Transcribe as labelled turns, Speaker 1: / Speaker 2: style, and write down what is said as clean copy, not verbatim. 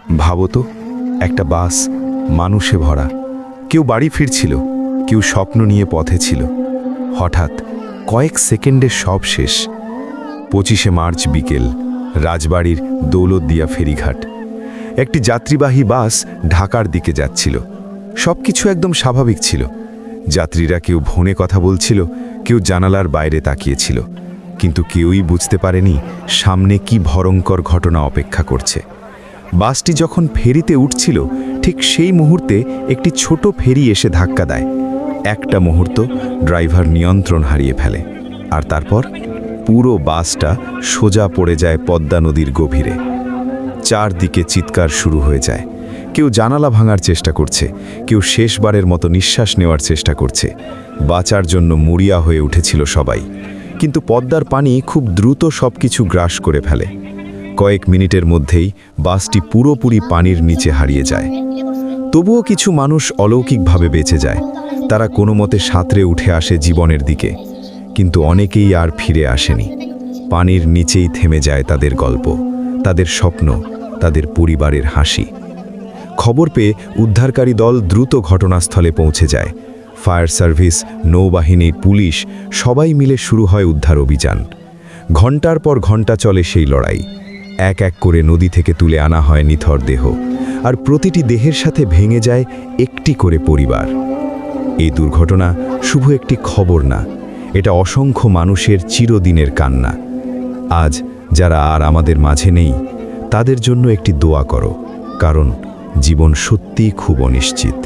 Speaker 1: ভাবো তো, একটা বাস মানুষে ভরা, কেউ বাড়ি ফিরছিল, কেউ স্বপ্ন নিয়ে পথে ছিল। হঠাৎ কয়েক সেকেন্ডে সব শেষ। 25শে মার্চ বিকেল, রাজবাড়ির দৌলতদিয়া ফেরিঘাট। একটি যাত্রীবাহী বাস ঢাকার দিকে যাচ্ছিল। সবকিছু একদম স্বাভাবিক ছিল। যাত্রীরা কেউ ফোনে কথা বলছিল, কেউ জানালার বাইরে তাকিয়েছিল, কিন্তু কেউই বুঝতে পারেনি সামনে কি ভয়ঙ্কর ঘটনা অপেক্ষা করছে। বাসটি যখন ফেরিতে উঠছিল, ঠিক সেই মুহূর্তে একটি ছোট ফেরি এসে ধাক্কা দেয়। একটা মুহূর্ত ড্রাইভার নিয়ন্ত্রণ হারিয়ে ফেলে, আর তারপর পুরো বাসটা সোজা পড়ে যায় পদ্মা নদীর গভীরে। চারদিকে চিৎকার শুরু হয়ে যায়। কেউ জানালা ভাঙার চেষ্টা করছে, কেউ শেষবারের মতো নিঃশ্বাস নেওয়ার চেষ্টা করছে। বাঁচার জন্য মরিয়া হয়ে উঠেছিল সবাই, কিন্তু পদ্মার পানি খুব দ্রুত সবকিছু গ্রাস করে ফেলে। কয়েক মিনিটের মধ্যেই বাসটি পুরোপুরি পানির নিচে হারিয়ে যায়। তবুও কিছু মানুষ অলৌকিকভাবে বেঁচে যায়। তারা কোনো মতে সাঁতরে উঠে আসে জীবনের দিকে, কিন্তু অনেকেই আর ফিরে আসেনি। পানির নিচেই থেমে যায় তাদের গল্প, তাদের স্বপ্ন, তাদের পরিবারের হাসি। খবর পেয়ে উদ্ধারকারী দল দ্রুত ঘটনাস্থলে পৌঁছে যায়। ফায়ার সার্ভিস, নৌবাহিনী, পুলিশ সবাই মিলে শুরু হয় উদ্ধার অভিযান। ঘণ্টার পর ঘণ্টা চলে সেই লড়াই। এক এক করে নদী থেকে তুলে আনা হয় নিথর দেহ, আর প্রতিটি দেহের সাথে ভেঙে যায় একটি করে পরিবার। এই দুর্ঘটনা শুধু একটি খবর না, এটা অসংখ্য মানুষের চিরদিনের কান্না। আজ যারা আর আমাদের মাঝে নেই, তাদের জন্য একটি দোয়া করো, কারণ জীবন সত্যিই খুব অনিশ্চিত।